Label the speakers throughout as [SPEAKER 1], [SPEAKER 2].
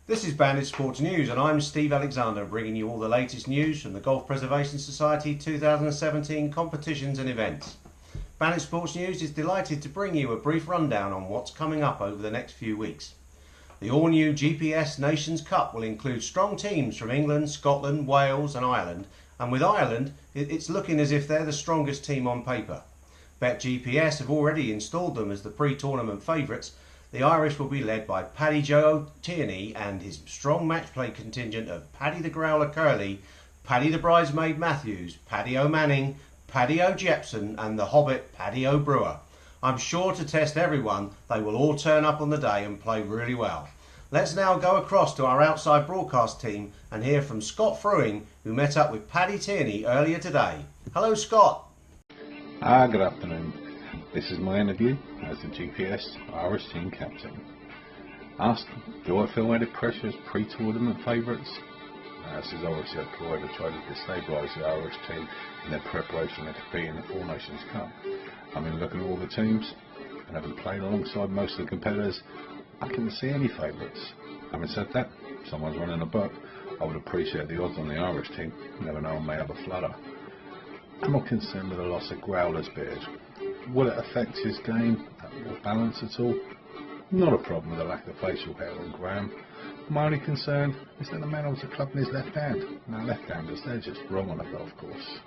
[SPEAKER 1] This is Bandit Sports News and I'm Steve Alexander, bringing you all the latest news from the Golf Preservation Society 2017 competitions and events. Bandit Sports News is delighted to bring you a brief rundown on what's coming up over the next few weeks. The all-new GPS Nations Cup will include strong teams from England, Scotland, Wales and Ireland, and with Ireland it's looking as if they're the strongest team on paper. BetGPS have already installed them as the pre-tournament favourites. The Irish will be led by Paddy Joe Tierney and his strong match play contingent of Paddy the Growler Curley, Paddy the Bridesmaid Matthews, Paddy O'Manning, Paddy O'Jepson and the Hobbit Paddy O'Brewer. I'm sure to test everyone, they will all turn up on the day and play really well. Let's now go across to our outside broadcast team and hear from Scott Fruing, who met up with Paddy Tierney earlier today. Hello Scott.
[SPEAKER 2] Good afternoon. This is my interview as the GPS Irish team captain. Asked, do I feel any pressure as pre-tournament favourites? This is obviously a ploy to try to destabilise the Irish team in their preparation of defeating the Four Nations Cup. I mean, looking at all the teams and having played alongside most of the competitors, I couldn't see any favourites. Having said that, someone's running a book. I would appreciate the odds on the Irish team. You never know, I may have a flutter. I'm not concerned with the loss of Growler's beard. Will it affect his game or balance at all? Not a problem with the lack of facial hair on Graham. My only concern is that the man holds the club in his left hand. Now left-handers, they're just wrong on a golf course.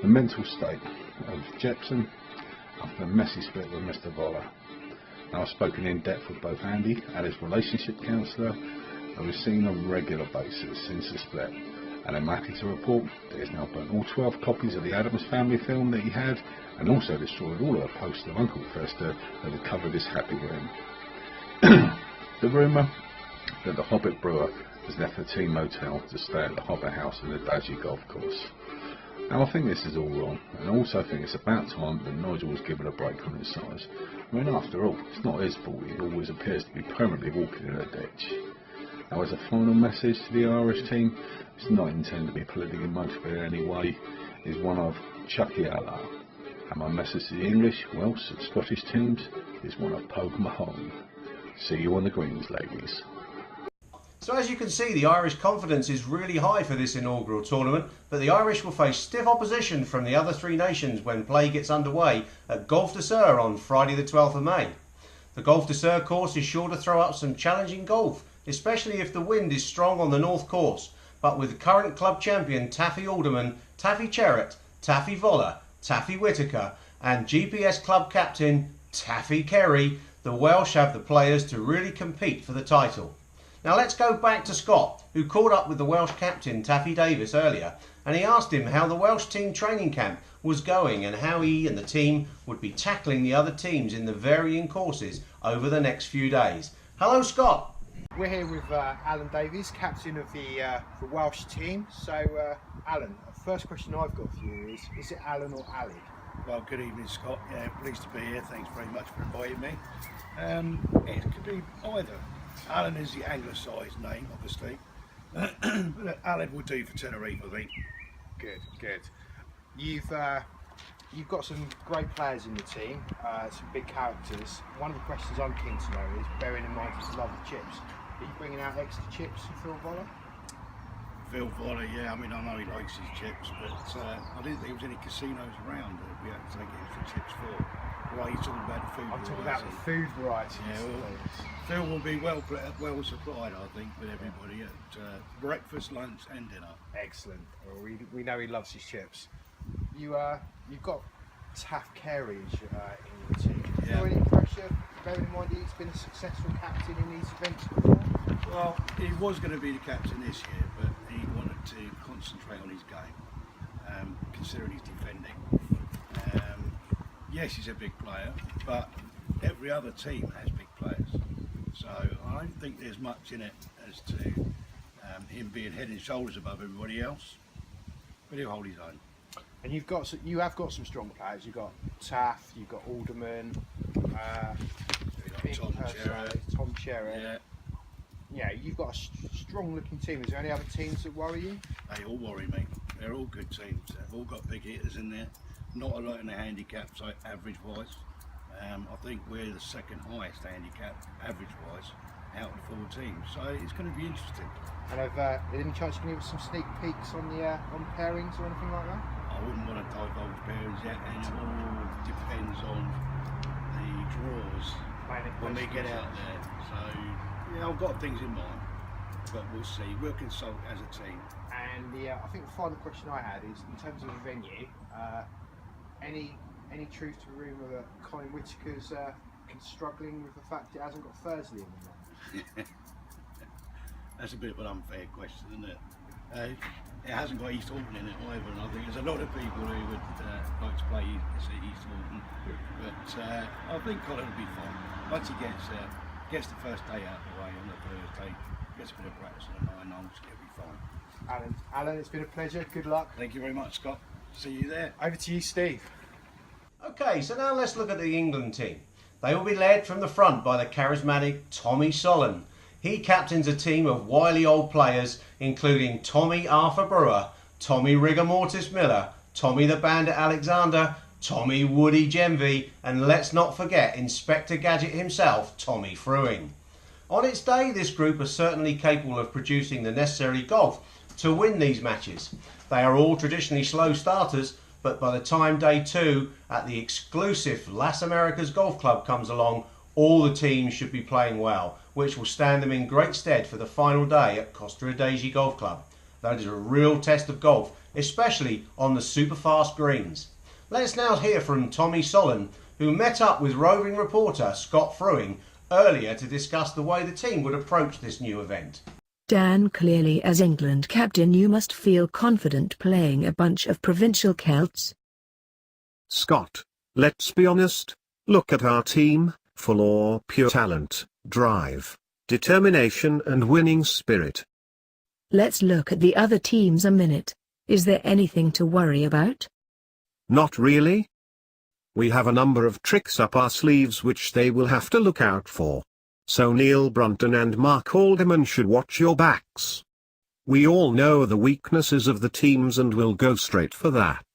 [SPEAKER 2] The mental state of Jepson after a messy split with Mr. Voller. Now I've spoken in depth with both Andy and his relationship counsellor, and we've seen on a regular basis since the split. And I'm happy to report that he's now burnt all 12 copies of the Addams Family film that he had, and also destroyed all of the posters of Uncle Fester that had covered his happy room. The rumour that the Hobbit Brewer has left the team motel to stay at the Hobbit House in the dodgy golf course. Now I think this is all wrong, and I also think it's about time that Nigel was given a break on his size. I mean, after all, it's not his fault he always appears to be permanently walking in a ditch. Now as a final message to the Irish team, it's not intended to be politically motivated in any way, is one of Chucky Allah. And my message to the English, Welsh and Scottish teams is one of Pogue Mahone. See you on the greens, ladies.
[SPEAKER 1] So as you can see, the Irish confidence is really high for this inaugural tournament, but the Irish will face stiff opposition from the other three nations when play gets underway at Golf de Sur on Friday the 12th of May. The Golf de Sur course is sure to throw up some challenging golf, especially if the wind is strong on the north course, but with current club champion Taffy Alderman, Taffy Cherrett, Taffy Voller, Taffy Whitaker and GPS club captain Taffy Kerry, the Welsh have the players to really compete for the title. Now let's go back to Scott, who caught up with the Welsh captain Taffy Davis earlier, and he asked him how the Welsh team training camp was going and how he and the team would be tackling the other teams in the varying courses over the next few days. Hello Scott.
[SPEAKER 3] We're here with Alan Davies, captain of the Welsh team. So Alan, first question I've got for you is it Alan or Ali?
[SPEAKER 4] Well, good evening, Scott. Yeah, pleased to be here. Thanks very much for inviting me. It could be either. Alan is the anglicised name, obviously. But Alan will do for Tenerife, I think.
[SPEAKER 3] Good. You've got some great players in the team, some big characters. One of the questions I'm keen to know is, bearing in mind his love of chips, are you bringing out extra chips for Phil Voller?
[SPEAKER 4] Phil Voller, yeah, I mean, I know he likes his chips, but I didn't think there was any casinos around that we had to take extra chips for. Why are you talking about the food
[SPEAKER 3] I'm talking
[SPEAKER 4] variety?
[SPEAKER 3] about the food variety.
[SPEAKER 4] Yeah, well, Phil will be well supplied, I think, with everybody at breakfast, lunch and dinner.
[SPEAKER 3] Excellent. Well, we know he loves his chips. You've got Taff Carey in your team. Do you feel any pressure, bearing in mind he's been a successful captain in these events before?
[SPEAKER 4] Well, he was going to be the captain this year, but he wanted to concentrate on his game, considering he's defending. Yes, he's a big player, but every other team has big players. So I don't think there's much in it as to him being head and shoulders above everybody else, but he'll hold his own.
[SPEAKER 3] And you have got some strong players. You've got Taff, you've got Alderman, Tom Cherrett. Yeah, you've got a strong-looking team. Is there any other teams that worry you?
[SPEAKER 4] They all worry me. They're all good teams. They've all got big hitters in there. Not a lot in the handicaps, average-wise. I think we're the second highest handicap, average-wise. out of the full team. So it's going to be interesting.
[SPEAKER 3] And any chance you can give us some sneak peeks on the on pairings or anything like that?
[SPEAKER 4] I wouldn't want to divulge pairings yet, and it all depends on the draws when we get out there. So yeah, I've got things in mind, but we'll see. We'll consult as a team.
[SPEAKER 3] And I think the final question I had is, in terms of the venue, any truth to the rumour that Colin Whitaker's struggling with the fact it hasn't got Thursley in there?
[SPEAKER 4] That's a bit of an unfair question, isn't it? It hasn't got East Horton in it either, and I think there's a lot of people who would like to play East Horton, but I think Colin will be fine. Once he gets the first day out of the way on the Thursday, gets a bit of practice on the 9 holes, he'll be fine.
[SPEAKER 3] Alan, it's been a pleasure. Good luck.
[SPEAKER 4] Thank you very much, Scott. See you there.
[SPEAKER 3] Over to you, Steve.
[SPEAKER 1] Okay, so now let's look at the England team. They will be led from the front by the charismatic Tommy Solon. He captains a team of wily old players, including Tommy Arthur Brewer, Tommy Rigor Mortis Miller, Tommy the Bandit Alexander, Tommy Woody Genvy, and let's not forget Inspector Gadget himself, Tommy Fruing. On its day, this group are certainly capable of producing the necessary golf to win these matches. They are all traditionally slow starters, but by the time day 2 at the exclusive Las Americas Golf Club comes along, all the teams should be playing well, which will stand them in great stead for the final day at Costa Adeje Golf Club. That is a real test of golf, especially on the super fast greens. Let's now hear from Tommy Solon, who met up with roving reporter Scott Fruing earlier to discuss the way the team would approach this new event.
[SPEAKER 5] Dan, clearly as England captain you must feel confident playing a bunch of provincial Celts.
[SPEAKER 6] Scott, let's be honest, look at our team, full of pure talent, drive, determination and winning spirit.
[SPEAKER 5] Let's look at the other teams a minute. Is there anything to worry about?
[SPEAKER 6] Not really. We have a number of tricks up our sleeves which they will have to look out for. So Neil Brunton and Mark Alderman should watch your backs. We all know the weaknesses of the teams and will go straight for that.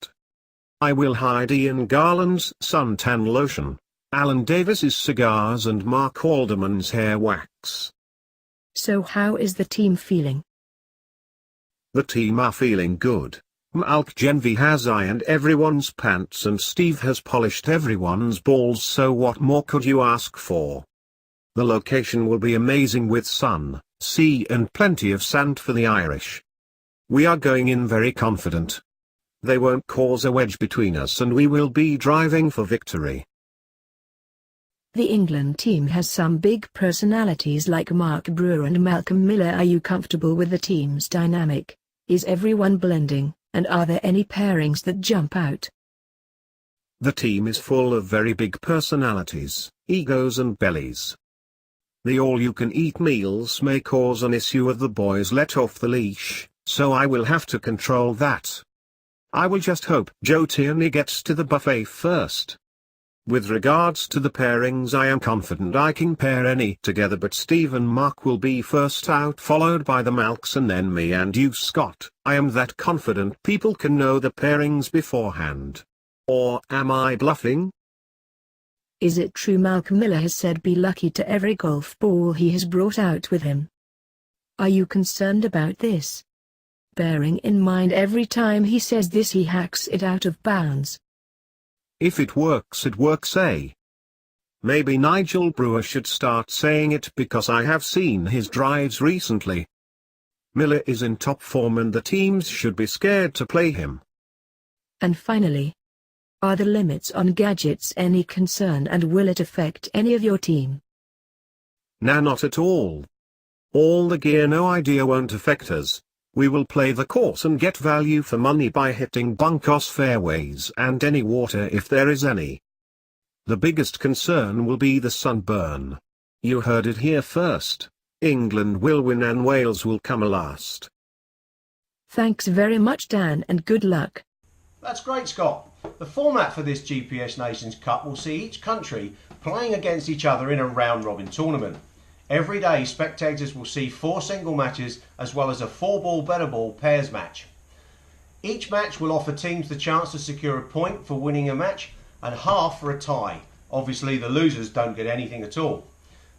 [SPEAKER 6] I will hide Ian Garland's suntan lotion, Alan Davis's cigars and Mark Alderman's hair wax.
[SPEAKER 5] So how is the team feeling?
[SPEAKER 6] The team are feeling good. Malk Genvy has ironed everyone's pants and Steve has polished everyone's balls, so what more could you ask for? The location will be amazing with sun, sea and plenty of sand for the Irish. We are going in very confident. They won't cause a wedge between us and we will be driving for victory.
[SPEAKER 5] The England team has some big personalities like Mark Brewer and Malcolm Miller. Are you comfortable with the team's dynamic? Is everyone blending, and are there any pairings that jump out?
[SPEAKER 6] The team is full of very big personalities, egos and bellies. The all-you-can-eat meals may cause an issue if the boys let off the leash, so I will have to control that. I will just hope Joe Tierney gets to the buffet first. With regards to the pairings, I am confident I can pair any together, but Steve and Mark will be first out, followed by the Malks and then me and you, Scott. I am that confident people can know the pairings beforehand. Or am I bluffing?
[SPEAKER 5] Is it true Malcolm Miller has said be lucky to every golf ball he has brought out with him? Are you concerned about this? Bearing in mind every time he says this he hacks it out of bounds.
[SPEAKER 6] If it works, eh? Maybe Nigel Brewer should start saying it because I have seen his drives recently. Miller is in top form and the teams should be scared to play him.
[SPEAKER 5] And finally, are the limits on gadgets any concern and will it affect any of your team?
[SPEAKER 6] Nah, not at all. All the gear, no idea, won't affect us. We will play the course and get value for money by hitting bunkers fairways and any water if there is any. The biggest concern will be the sunburn. You heard it here first. England will win and Wales will come last.
[SPEAKER 5] Thanks very much, Dan, and good luck.
[SPEAKER 1] That's great, Scott. The format for this GPS Nations Cup will see each country playing against each other in a round-robin tournament. Every day, spectators will see 4 single matches as well as a 4-ball better ball pairs match. Each match will offer teams the chance to secure a point for winning a match and half for a tie. Obviously, the losers don't get anything at all.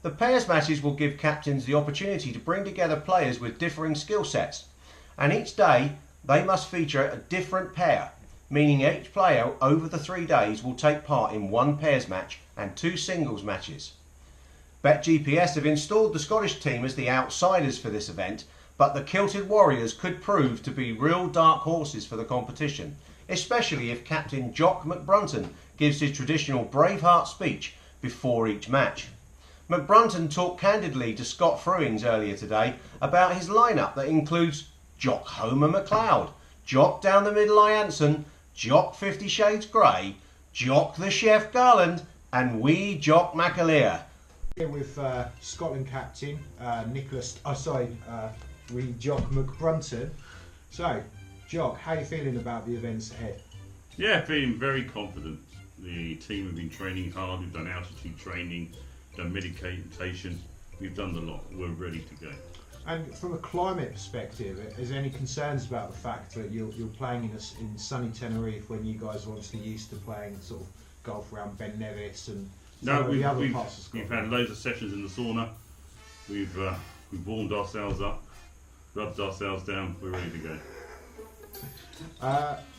[SPEAKER 1] The pairs matches will give captains the opportunity to bring together players with differing skill sets, and each day they must feature a different pair, meaning each player over the 3 days will take part in 1 pairs match and 2 singles matches. BetGPS have installed the Scottish team as the outsiders for this event, but the Kilted Warriors could prove to be real dark horses for the competition, especially if Captain Jock McBrunton gives his traditional Braveheart speech before each match. McBrunton talked candidly to Scott Fruings earlier today about his lineup that includes Jock Homer McLeod, Jock down the middle Ianson, Jock 50 Shades Grey, Jock the Chef Garland, and wee Jock McAleer.
[SPEAKER 3] Here with Scotland captain wee Jock McBrunton. So, Jock, how are you feeling about the events ahead?
[SPEAKER 7] Yeah, feeling very confident. The team have been training hard. We've done altitude training, done meditation. We've done the lot. We're ready to go.
[SPEAKER 3] And from a climate perspective, is there any concerns about the fact that you're playing in sunny Tenerife when you guys are obviously used to playing sort of golf around Ben Nevis and the other parts of Scotland?
[SPEAKER 7] We've had loads of sessions in the sauna. We've warmed ourselves up, rubbed ourselves down. We're ready to go.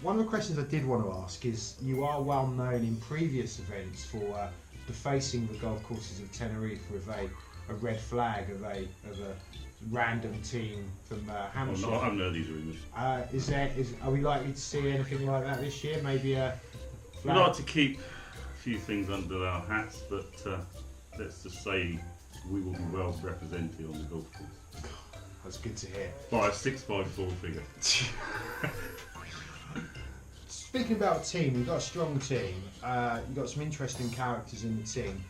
[SPEAKER 3] One of the questions I did want to ask is, you are well known in previous events for defacing the golf courses of Tenerife with a red flag of a random team from Hampshire.
[SPEAKER 7] I haven't heard these rumours.
[SPEAKER 3] Are we likely to see anything like that this year? Maybe a
[SPEAKER 7] We
[SPEAKER 3] flag?
[SPEAKER 7] like to keep a few things under our hats, but let's just say we will be well represented on the golf course
[SPEAKER 3] That's good to hear.
[SPEAKER 7] by a 6x4 figure.
[SPEAKER 3] Speaking about a team, you've got a strong team. You've got some interesting characters in the team.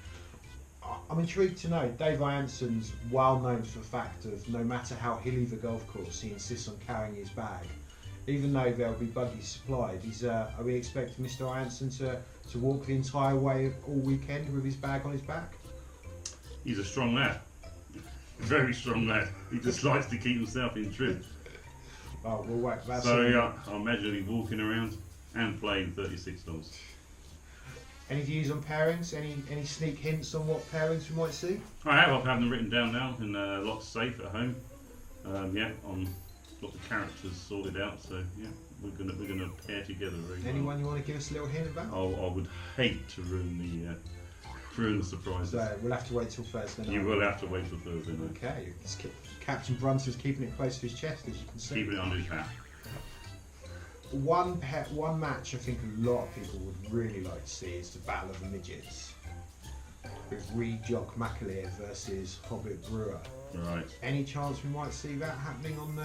[SPEAKER 3] I'm intrigued to know, Dave Ianson's well known for the fact of no matter how hilly the golf course, he insists on carrying his bag. Even though there'll be buggies supplied, are we expecting Mr. Ianson to walk the entire way all weekend with his bag on his back?
[SPEAKER 7] He's a strong lad. Very strong lad. He just likes to keep himself in trim.
[SPEAKER 3] Oh, we'll wait.
[SPEAKER 7] So I imagine he's walking around and playing 36 holes.
[SPEAKER 3] Any views on pairings? Any sneak hints on what pairings we might see?
[SPEAKER 7] I've had them written down now in a locked safe at home. On got the characters sorted out. So yeah, we're gonna pair together very well.
[SPEAKER 3] Anyone you want to give us a little hint about?
[SPEAKER 7] I would hate to ruin the surprises.
[SPEAKER 3] So we'll have to wait till Thursday night.
[SPEAKER 7] You will have to wait till Thursday night.
[SPEAKER 3] Okay, Captain Brunson's keeping it close to his chest, as you can see.
[SPEAKER 7] Keeping it under his hat.
[SPEAKER 3] One match I think a lot of people would really like to see is the Battle of the Midgets, with Reed Jock McAleer versus Hobbit Brewer.
[SPEAKER 7] Right.
[SPEAKER 3] Any chance we might see that happening on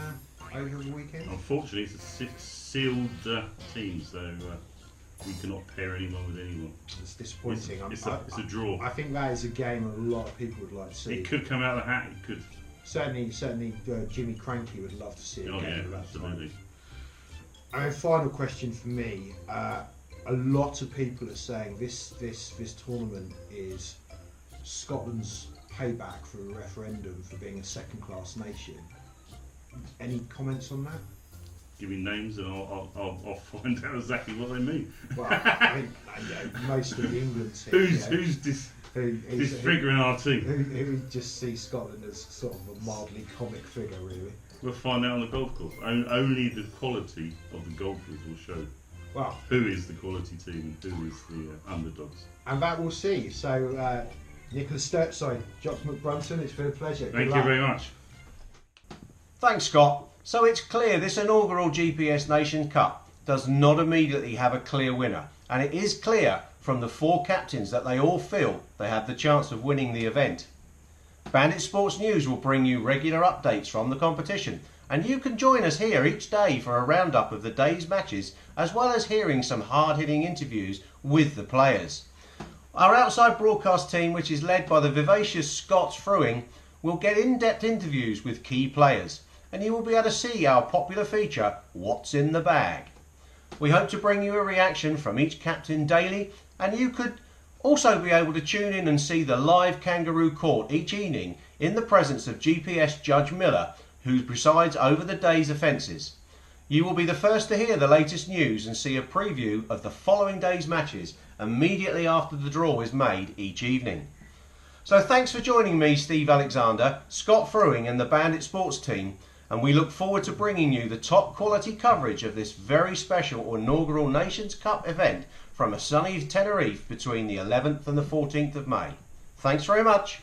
[SPEAKER 3] over the weekend?
[SPEAKER 7] Unfortunately, it's a sealed team, so we cannot pair anyone with anyone.
[SPEAKER 3] It's disappointing.
[SPEAKER 7] It's a draw.
[SPEAKER 3] I think that is a game a lot of people would like to see.
[SPEAKER 7] It could come out of the hat. It could.
[SPEAKER 3] Certainly, Jimmy Cranky would love to see a game of that
[SPEAKER 7] absolutely.
[SPEAKER 3] time. And final question for me. A lot of people are saying this tournament is Scotland's payback for a referendum for being a second-class nation. Any comments on that?
[SPEAKER 7] Give me names and I'll find out exactly what they mean.
[SPEAKER 3] Well, I think most of the England team.
[SPEAKER 7] Who's disfiguring our team?
[SPEAKER 3] Who just see Scotland as sort of a mildly comic figure, really.
[SPEAKER 7] We'll find out on the golf course. Only the quality of the golfers will show
[SPEAKER 3] Well,
[SPEAKER 7] who is the quality team and who is the underdogs.
[SPEAKER 3] and that we'll see. So, Jock McBrunton, it's been a pleasure. Good
[SPEAKER 7] Thank you
[SPEAKER 3] luck.
[SPEAKER 7] very much.
[SPEAKER 1] Thanks, Scott. So it's clear this inaugural GPS Nation Cup does not immediately have a clear winner, and it is clear from the 4 captains that they all feel they have the chance of winning the event. Bandit Sports News will bring you regular updates from the competition, and you can join us here each day for a roundup of the day's matches, as well as hearing some hard-hitting interviews with the players. Our outside broadcast team, which is led by the vivacious Scott Fruing, will get in-depth interviews with key players, and you will be able to see our popular feature, What's in the Bag. We hope to bring you a reaction from each captain daily, and you could also be able to tune in and see the live Kangaroo Court each evening in the presence of GPS Judge Miller, who presides over the day's offences. You will be the first to hear the latest news and see a preview of the following day's matches immediately after the draw is made each evening. So thanks for joining me, Steve Alexander, Scott Fruing and the Bandit Sports team, and we look forward to bringing you the top quality coverage of this very special inaugural Nations Cup event from a sunny Tenerife between the 11th and the 14th of May. Thanks very much.